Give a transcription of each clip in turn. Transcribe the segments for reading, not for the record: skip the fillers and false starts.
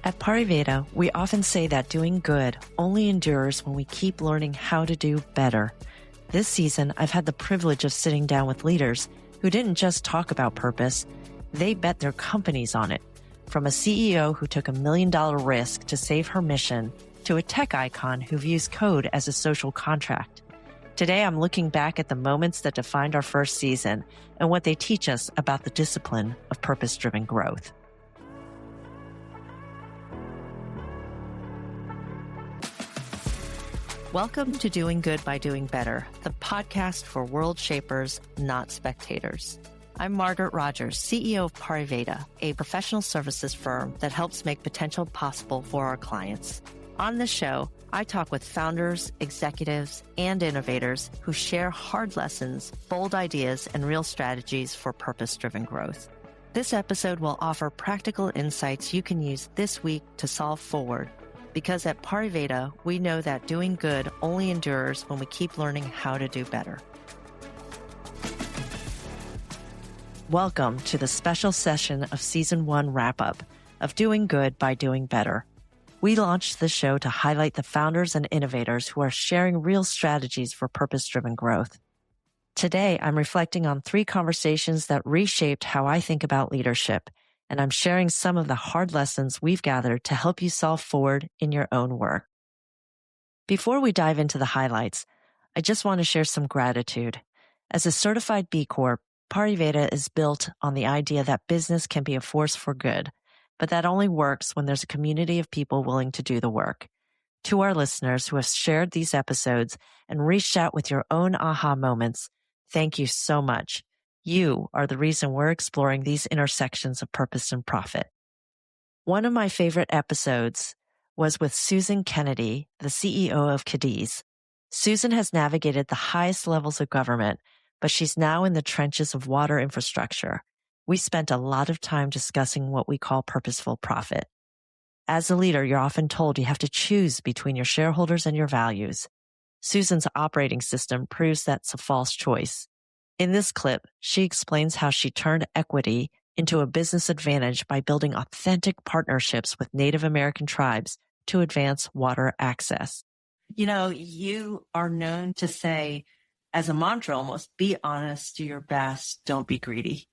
At Pariveda, we often say that doing good only endures when we keep learning how to do better. This season, I've had the privilege of sitting down with leaders who didn't just talk about purpose, they bet their companies on it. From a CEO who took $1 million risk to save her mission, to a tech icon who views code as a social contract. Today, I'm looking back at the moments that defined our first season and what they teach us about the discipline of purpose-driven growth. Welcome to Doing Good by Doing Better, the podcast for world shapers, not spectators. I'm Margaret Rogers, CEO of Pariveda, a professional services firm that helps make potential possible for our clients. On this show, I talk with founders, executives, and innovators who share hard lessons, bold ideas, and real strategies for purpose-driven growth. This episode will offer practical insights you can use this week to solve forward. Because at Pariveda, we know that doing good only endures when we keep learning how to do better. Welcome to the special session of Season 1 wrap-up of Doing Good by Doing Better. We launched this show to highlight the founders and innovators who are sharing real strategies for purpose-driven growth. Today, I'm reflecting on 3 conversations that reshaped how I think about leadership, and I'm sharing some of the hard lessons we've gathered to help you solve forward in your own work. Before we dive into the highlights, I just want to share some gratitude. As a certified B Corp, Pariveda is built on the idea that business can be a force for good, but that only works when there's a community of people willing to do the work. To our listeners who have shared these episodes and reached out with your own aha moments, thank you so much. You are the reason we're exploring these intersections of purpose and profit. One of my favorite episodes was with Susan Kennedy, the CEO of Cadiz. Susan has navigated the highest levels of government, but she's now in the trenches of water infrastructure. We spent a lot of time discussing what we call purposeful profit. As a leader, you're often told you have to choose between your shareholders and your values. Susan's operating system proves that's a false choice. In this clip, she explains how she turned equity into a business advantage by building authentic partnerships with Native American tribes to advance water access. You know, you are known to say, as a mantra almost, be honest, do your best, don't be greedy.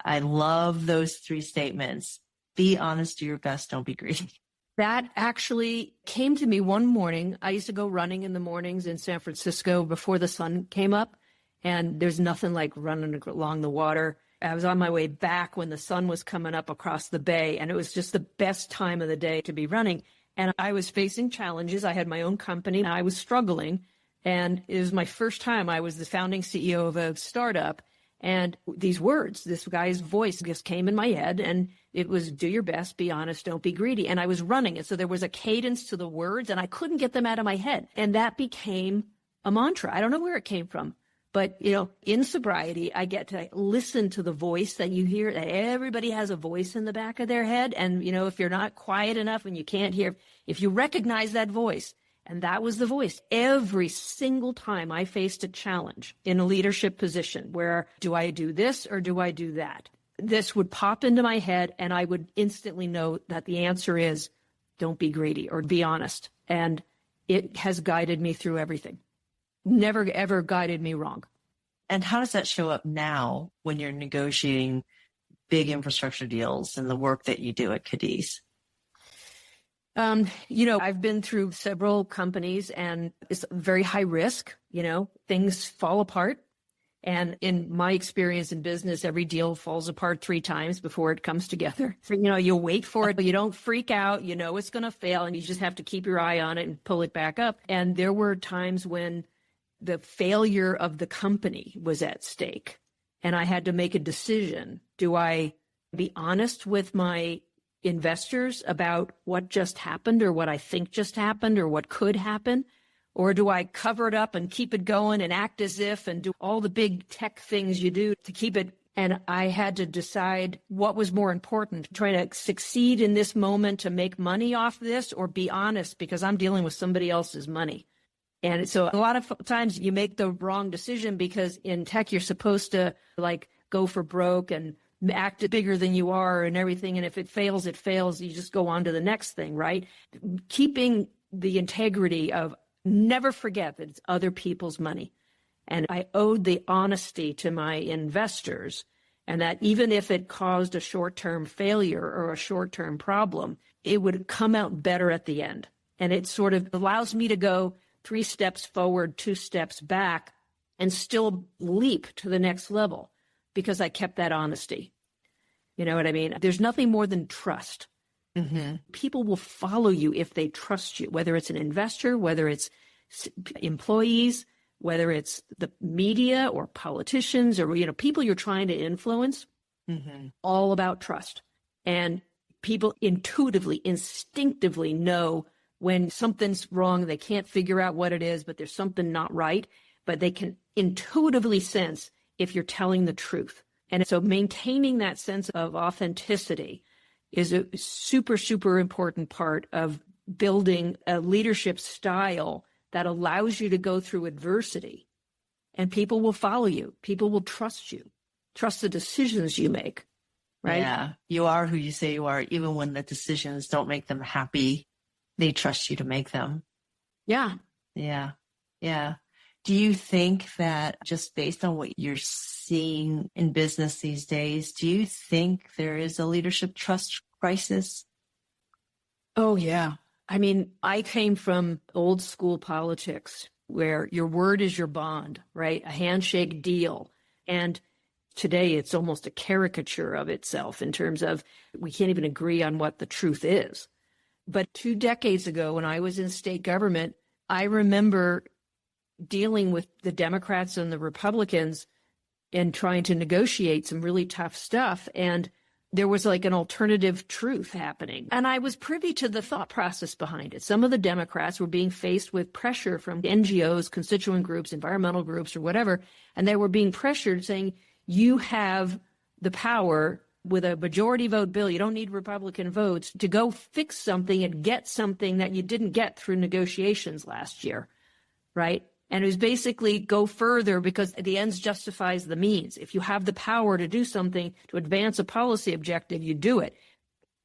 I love those 3 statements. Be honest, do your best, don't be greedy. That actually came to me one morning. I used to go running in the mornings in San Francisco before the sun came up. And there's nothing like running along the water. I was on my way back when the sun was coming up across the bay, and it was just the best time of the day to be running. And I was facing challenges. I had my own company. I was struggling. And it was my first time. I was the founding CEO of a startup. And these words, this guy's voice just came in my head. And it was, do your best, be honest, don't be greedy. And I was running. And so there was a cadence to the words, and I couldn't get them out of my head. And that became a mantra. I don't know where it came from. But, you know, in sobriety, I get to listen to the voice that you hear, that everybody has a voice in the back of their head. And, you know, if you're not quiet enough and you can't hear, if you recognize that voice, and that was the voice, every single time I faced a challenge in a leadership position where do I do this or do I do that? This would pop into my head and I would instantly know that the answer is don't be greedy or be honest. And it has guided me through everything. Never, ever guided me wrong. And how does that show up now when you're negotiating big infrastructure deals and the work that you do at Cadiz? You know, I've been through several companies and it's very high risk, you know, things fall apart. And in my experience in business, every deal falls apart 3 times before it comes together. You know, you wait for it, but you don't freak out. You know it's going to fail and you just have to keep your eye on it and pull it back up. And there were times when the failure of the company was at stake. And I had to make a decision. Do I be honest with my investors about what just happened or what I think just happened or what could happen? Or do I cover it up and keep it going and act as if and do all the big tech things you do to keep it? And I had to decide what was more important, trying to succeed in this moment to make money off this or be honest because I'm dealing with somebody else's money. And so a lot of times you make the wrong decision because in tech, you're supposed to like go for broke and act bigger than you are and everything. And if it fails, it fails. You just go on to the next thing, right? Keeping the integrity of never forget that it's other people's money. And I owed the honesty to my investors, and that even if it caused a short-term failure or a short-term problem, it would come out better at the end. And it sort of allows me to go 3 steps forward, 2 steps back, and still leap to the next level because I kept that honesty. You know what I mean? There's nothing more than trust. Mm-hmm. People will follow you if they trust you, whether it's an investor, whether it's employees, whether it's the media or politicians or, people you're trying to influence, all about trust. And people intuitively, instinctively know when something's wrong. They can't figure out what it is, but there's something not right, but they can intuitively sense if you're telling the truth. And so maintaining that sense of authenticity is a super, super important part of building a leadership style that allows you to go through adversity, and people will follow you. People will trust you, trust the decisions you make, right? Yeah, you are who you say you are. Even when the decisions don't make them happy, they trust you to make them. Yeah. Yeah. Yeah. Do you think that just based on what you're seeing in business these days, do you think there is a leadership trust crisis? Oh, yeah. I mean, I came from old school politics where your word is your bond, right? A handshake deal. And today it's almost a caricature of itself in terms of we can't even agree on what the truth is. But 2 decades ago, when I was in state government, I remember dealing with the Democrats and the Republicans and trying to negotiate some really tough stuff. And there was like an alternative truth happening. And I was privy to the thought process behind it. Some of the Democrats were being faced with pressure from NGOs, constituent groups, environmental groups, or whatever. And they were being pressured saying, you have the power with a majority vote bill. You don't need Republican votes to go fix something and get something that you didn't get through negotiations last year, right? And it was basically go further because the ends justifies the means. If you have the power to do something to advance a policy objective, you do it.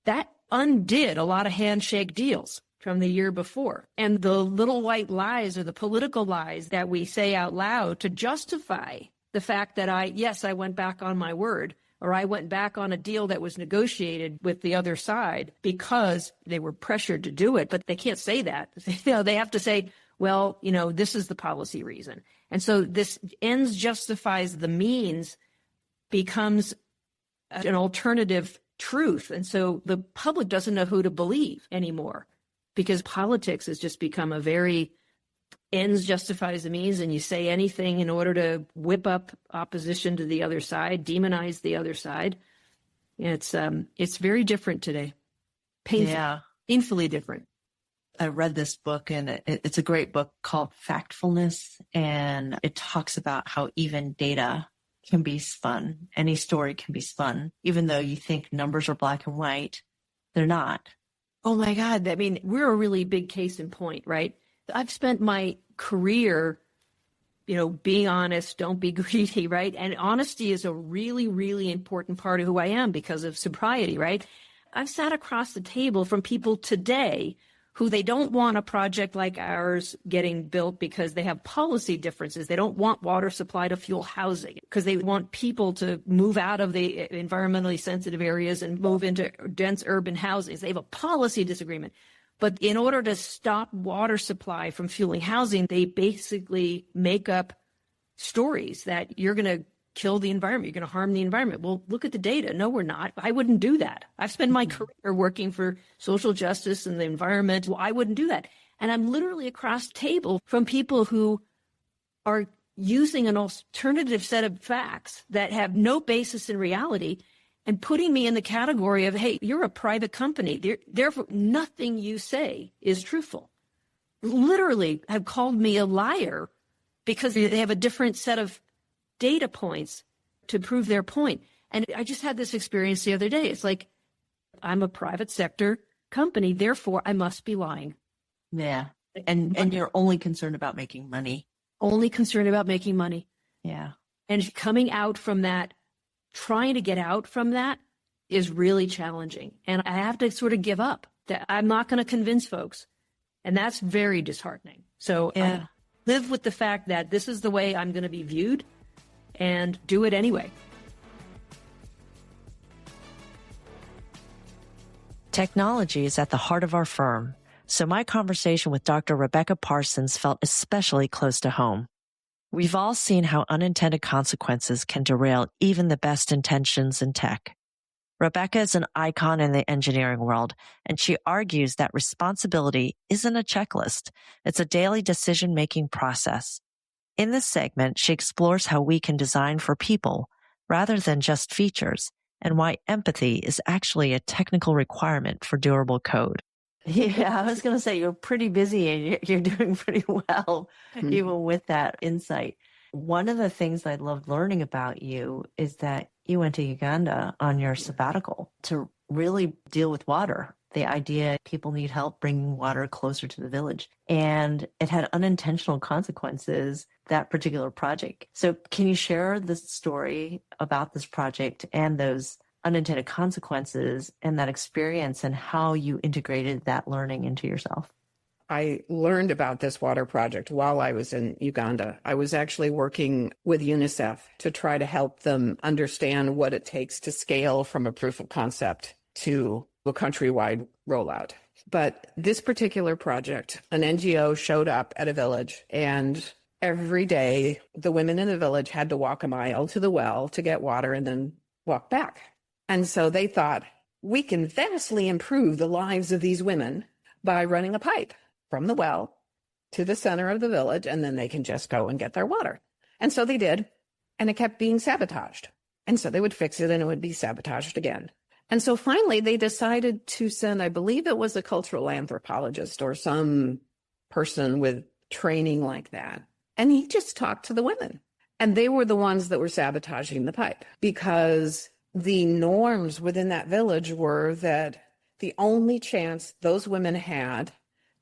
That undid a lot of handshake deals from the year before. And the little white lies or the political lies that we say out loud to justify the fact that I went back on my word, or I went back on a deal that was negotiated with the other side because they were pressured to do it. But they can't say that. They have to say, well, this is the policy reason. And so this ends justifies the means becomes an alternative truth. And so the public doesn't know who to believe anymore because politics has just become a very ends justifies the means, and you say anything in order to whip up opposition to the other side, demonize the other side. It's very different today. Painfully different. I read this book, and it's a great book called Factfulness, and it talks about how even data can be spun. Any story can be spun, even though you think numbers are black and white, they're not. Oh my God. I mean, we're a really big case in point, right? I've spent my career, being honest, don't be greedy, right? And honesty is a really, really important part of who I am because of sobriety, right? I've sat across the table from people today who they don't want a project like ours getting built because they have policy differences. They don't want water supply to fuel housing because they want people to move out of the environmentally sensitive areas and move into dense urban housing. They have a policy disagreement. But in order to stop water supply from fueling housing, they basically make up stories that you're going to kill the environment. You're going to harm the environment. Well, look at the data. No, we're not. I wouldn't do that. I've spent my career working for social justice and the environment. Well, I wouldn't do that. And I'm literally across the table from people who are using an alternative set of facts that have no basis in reality and putting me in the category of, hey, you're a private company. Therefore, nothing you say is truthful. Literally have called me a liar because they have a different set of data points to prove their point. And I just had this experience the other day. It's like, I'm a private sector company, therefore I must be lying. Yeah. And you're only concerned about making money. Only concerned about making money. Yeah. And coming out from that trying to get out from that is really challenging. And I have to sort of give up that I'm not going to convince folks. And that's very disheartening. So I live with the fact that this is the way I'm going to be viewed and do it anyway. Technology is at the heart of our firm, so my conversation with Dr. Rebecca Parsons felt especially close to home. We've all seen how unintended consequences can derail even the best intentions in tech. Rebecca is an icon in the engineering world, and she argues that responsibility isn't a checklist. It's a daily decision-making process. In this segment, she explores how we can design for people rather than just features, and why empathy is actually a technical requirement for durable code. Yeah, I was going to say you're pretty busy and you're doing pretty well, even with that insight. One of the things I loved learning about you is that you went to Uganda on your sabbatical to really deal with water. The idea people need help bringing water closer to the village. And it had unintentional consequences, that particular project. So can you share the story about this project and those unintended consequences and that experience and how you integrated that learning into yourself? I learned about this water project while I was in Uganda. I was actually working with UNICEF to try to help them understand what it takes to scale from a proof of concept to a countrywide rollout. But this particular project, an NGO showed up at a village, and every day the women in the village had to walk a mile to the well to get water and then walk back. And so they thought, we can vastly improve the lives of these women by running a pipe from the well to the center of the village, and then they can just go and get their water. And so they did, and it kept being sabotaged. And so they would fix it, and it would be sabotaged again. And so finally, they decided to send, I believe it was a cultural anthropologist or some person with training like that. And he just talked to the women. And they were the ones that were sabotaging the pipe, because the norms within that village were that the only chance those women had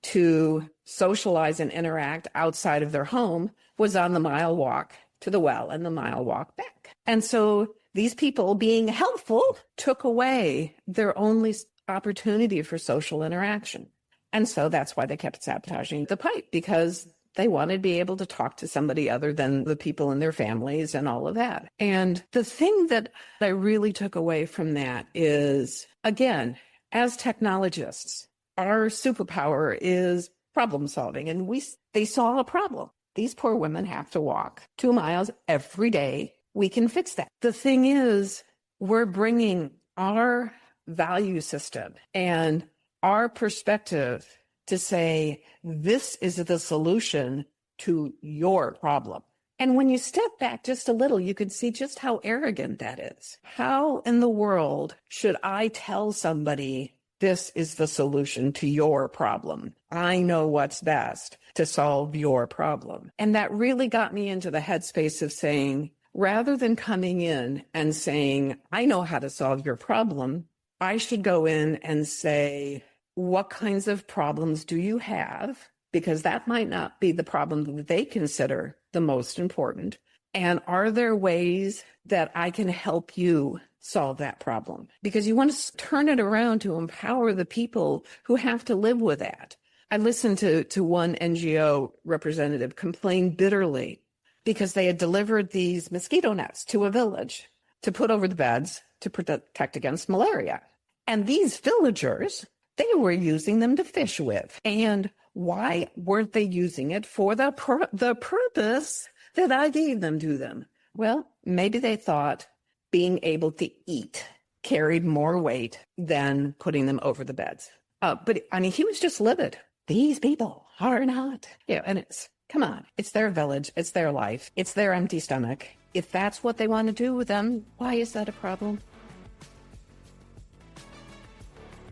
to socialize and interact outside of their home was on the mile walk to the well and the mile walk back. And so these people, being helpful, took away their only opportunity for social interaction. And so that's why they kept sabotaging the pipe, because they wanted to be able to talk to somebody other than the people in their families and all of that. And the thing that I really took away from that is, again, as technologists, our superpower is problem solving. And they saw a problem. These poor women have to walk 2 miles every day. We can fix that. The thing is, we're bringing our value system and our perspective to say, this is the solution to your problem. And when you step back just a little, you can see just how arrogant that is. How in the world should I tell somebody this is the solution to your problem? I know what's best to solve your problem. And that really got me into the headspace of saying, rather than coming in and saying, I know how to solve your problem, I should go in and say, what kinds of problems do you have? Because that might not be the problem that they consider the most important. And are there ways that I can help you solve that problem? Because you want to turn it around to empower the people who have to live with that. I listened to one NGO representative complain bitterly because they had delivered these mosquito nets to a village to put over the beds to protect against malaria. And these villagers, they were using them to fish with. And why weren't they using it for the purpose that I gave them to them? Well, maybe they thought being able to eat carried more weight than putting them over the beds. But I mean, he was just livid. These people are not. Yeah, and come on, it's their village, it's their life, it's their empty stomach. If that's what they want to do with them, why is that a problem?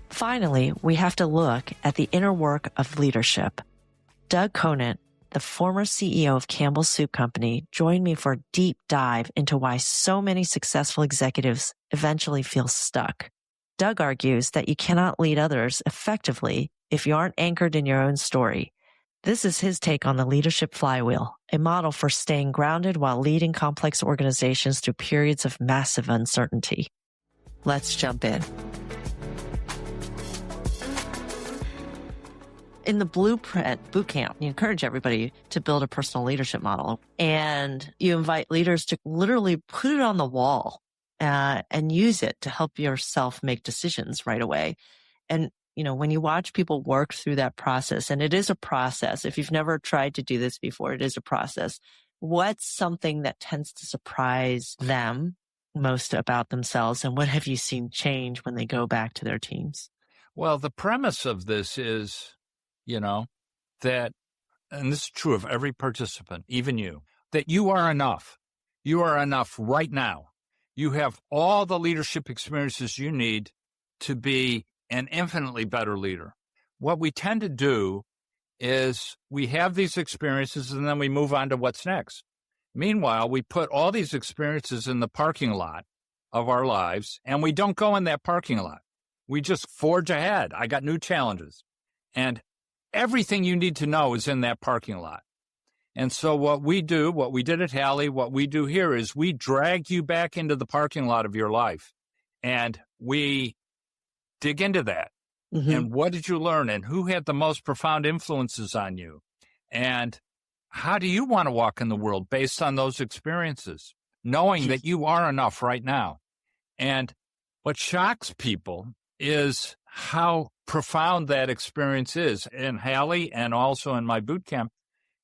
Finally, we have to look at the inner work of leadership. Doug Conant, the former CEO of Campbell's Soup Company, joined me for a deep dive into why so many successful executives eventually feel stuck. Doug argues that you cannot lead others effectively if you aren't anchored in your own story. This is his take on the leadership flywheel, a model for staying grounded while leading complex organizations through periods of massive uncertainty. Let's jump in. In the Blueprint Bootcamp, you encourage everybody to build a personal leadership model, and you invite leaders to literally put it on the wall and use it to help yourself make decisions right away. And when you watch people work through that process, and it is a process, if you've never tried to do this before, it is a process. What's something that tends to surprise them most about themselves, and what have you seen change when they go back to their teams? Well, the premise of this is, that, and this is true of every participant, even you, that you are enough. You are enough right now. You have all the leadership experiences you need to be an infinitely better leader. What we tend to do is we have these experiences and then we move on to what's next. Meanwhile, we put all these experiences in the parking lot of our lives, and we don't go in that parking lot. We just forge ahead. I got new challenges. And everything you need to know is in that parking lot. And so what we did at Hallie, what we do here is we drag you back into the parking lot of your life, and we dig into that. Mm-hmm. And what did you learn? And who had the most profound influences on you? And how do you want to walk in the world based on those experiences, knowing that you are enough right now? And what shocks people is how profound that experience is. In Hallie and also in my boot camp,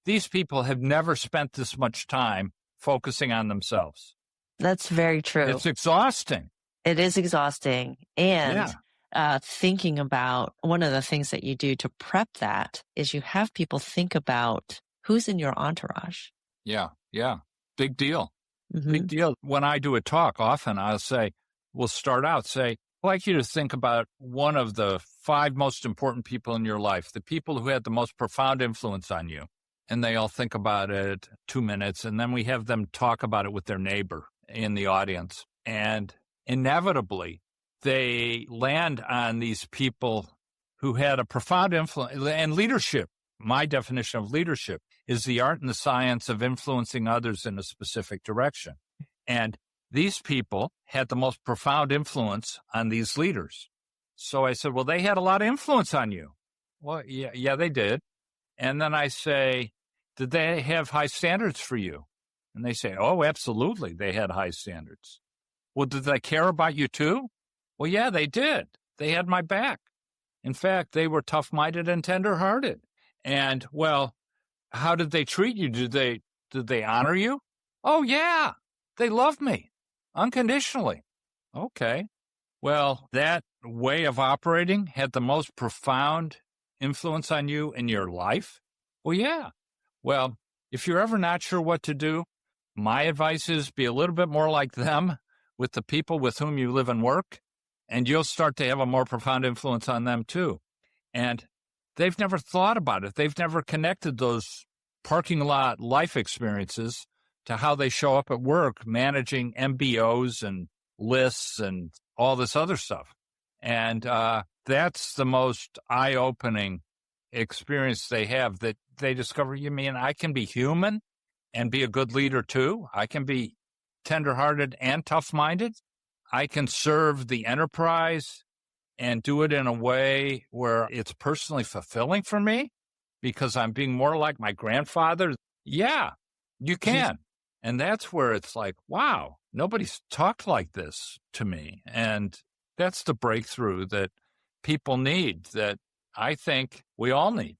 these people have never spent this much time focusing on themselves. That's very true. It's exhausting. It is exhausting. And thinking about one of the things that you do to prep that is you have people think about who's in your entourage. Yeah. Big deal. Mm-hmm. Big deal. When I do a talk, often we'll start out, say, I'd like you to think about one of the 5 most important people in your life, the people who had the most profound influence on you. And they all think about it 2 minutes, and then we have them talk about it with their neighbor in the audience. And inevitably, they land on these people who had a profound influence. And leadership, my definition of leadership, is the art and the science of influencing others in a specific direction. And these people had the most profound influence on these leaders. So I said, well, they had a lot of influence on you. Well, yeah, they did. And then I say, did they have high standards for you? And they say, oh, absolutely, they had high standards. Well, did they care about you too? Well, yeah, they did. They had my back. In fact, they were tough-minded and tender-hearted. And, well, how did they treat you? Did they honor you? Oh, yeah, they loved me unconditionally. Okay. Well, that way of operating had the most profound influence on you in your life? Well, yeah. Well, if you're ever not sure what to do, my advice is be a little bit more like them with the people with whom you live and work, and you'll start to have a more profound influence on them too. And they've never thought about it. They've never connected those parking lot life experiences to how they show up at work, managing MBOs and lists and all this other stuff. And that's the most eye-opening experience they have, that they discover, you mean I can be human and be a good leader too? I can be tender-hearted and tough-minded? I can serve the enterprise and do it in a way where it's personally fulfilling for me because I'm being more like my grandfather? Yeah, you can. And that's where it's like, wow, nobody's talked like this to me. And that's the breakthrough that people need, that I think we all need.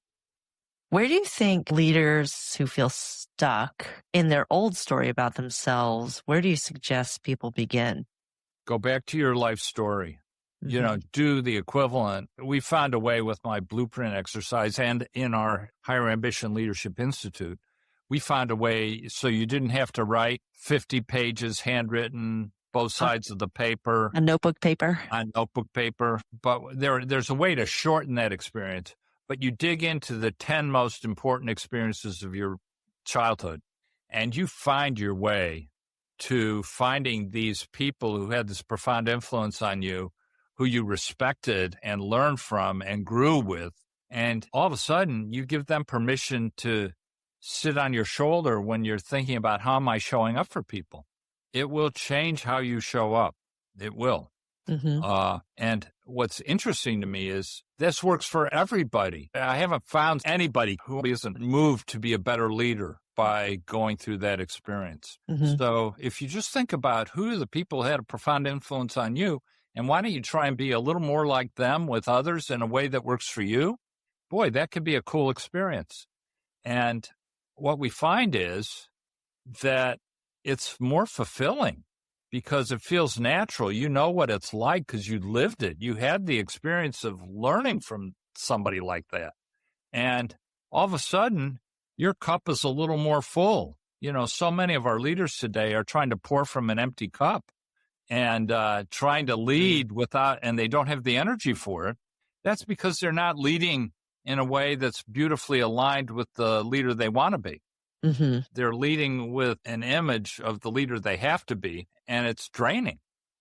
Where do you think leaders who feel stuck in their old story about themselves, where do you suggest people begin? Go back to your life story. Mm-hmm. Do the equivalent. We found a way with my blueprint exercise and in our Higher Ambition Leadership Institute. We found a way so you didn't have to write 50 pages handwritten, both sides of the paper. On notebook paper. On notebook paper. But there's a way to shorten that experience. But you dig into the 10 most important experiences of your childhood, and you find your way to finding these people who had this profound influence on you, who you respected and learned from and grew with, And all of a sudden, you give them permission to sit on your shoulder when you're thinking about how am I showing up for people. It will change how you show up. It will. Mm-hmm. And what's interesting to me is this works for everybody. I haven't found anybody who isn't moved to be a better leader by going through that experience. Mm-hmm. So if you just think about who are the people who had a profound influence on you, and why don't you try and be a little more like them with others in a way that works for you? Boy, that could be a cool experience. And what we find is that it's more fulfilling because it feels natural. You know what it's like because you lived it. You had the experience of learning from somebody like that. And all of a sudden, your cup is a little more full. You know, so many of our leaders today are trying to pour from an empty cup and trying to lead without, and they don't have the energy for it. That's because they're not leading in a way that's beautifully aligned with the leader they want to be. Mm-hmm. They're leading with an image of the leader they have to be, and it's draining.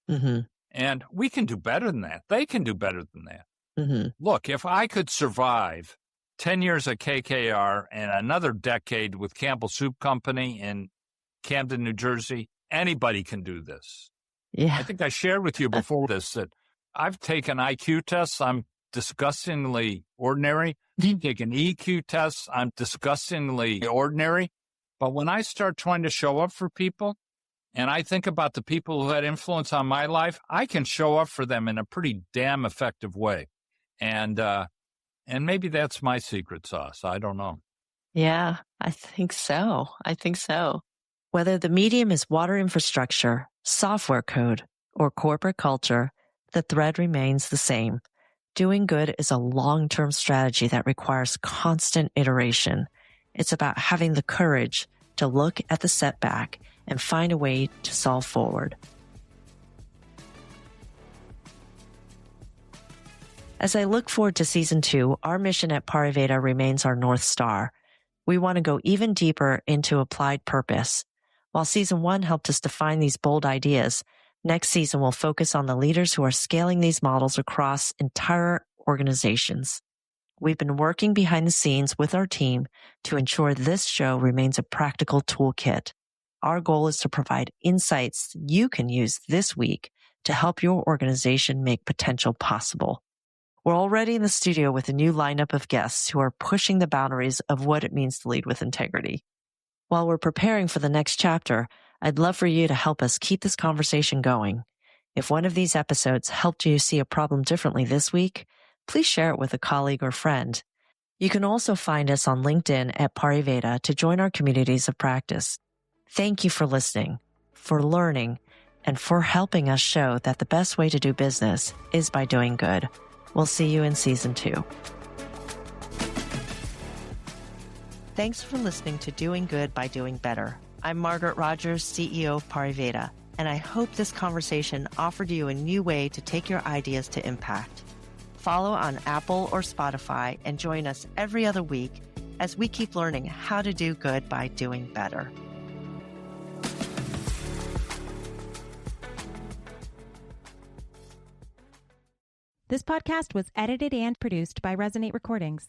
Mm-hmm. And we can do better than that. They can do better than that. Mm-hmm. Look, if I could survive 10 years at KKR and another decade with Campbell Soup Company in Camden, New Jersey, anybody can do this. Yeah. I think I shared with you before this that I've taken IQ tests. I'm disgustingly ordinary. You take an EQ test. I'm disgustingly ordinary. But when I start trying to show up for people and I think about the people who had influence on my life, I can show up for them in a pretty damn effective way. And maybe that's my secret sauce. I don't know. Yeah, I think so. Whether the medium is water infrastructure, software code, or corporate culture, the thread remains the same. Doing good is a long-term strategy that requires constant iteration. It's about having the courage to look at the setback and find a way to solve forward. As I look forward to season 2, our mission at Pariveda remains our North Star. We want to go even deeper into applied purpose. While season 1 helped us define these bold ideas, next season will focus on the leaders who are scaling these models across entire organizations. We've been working behind the scenes with our team to ensure this show remains a practical toolkit. Our goal is to provide insights you can use this week to help your organization make potential possible. We're already in the studio with a new lineup of guests who are pushing the boundaries of what it means to lead with integrity. While we're preparing for the next chapter, I'd love for you to help us keep this conversation going. If one of these episodes helped you see a problem differently this week, please share it with a colleague or friend. You can also find us on LinkedIn at Pariveda to join our communities of practice. Thank you for listening, for learning, and for helping us show that the best way to do business is by doing good. We'll see you in season 2. Thanks for listening to Doing Good by Doing Better. I'm Margaret Rogers, CEO of Pariveda, and I hope this conversation offered you a new way to take your ideas to impact. Follow on Apple or Spotify and join us every other week as we keep learning how to do good by doing better. This podcast was edited and produced by Resonate Recordings.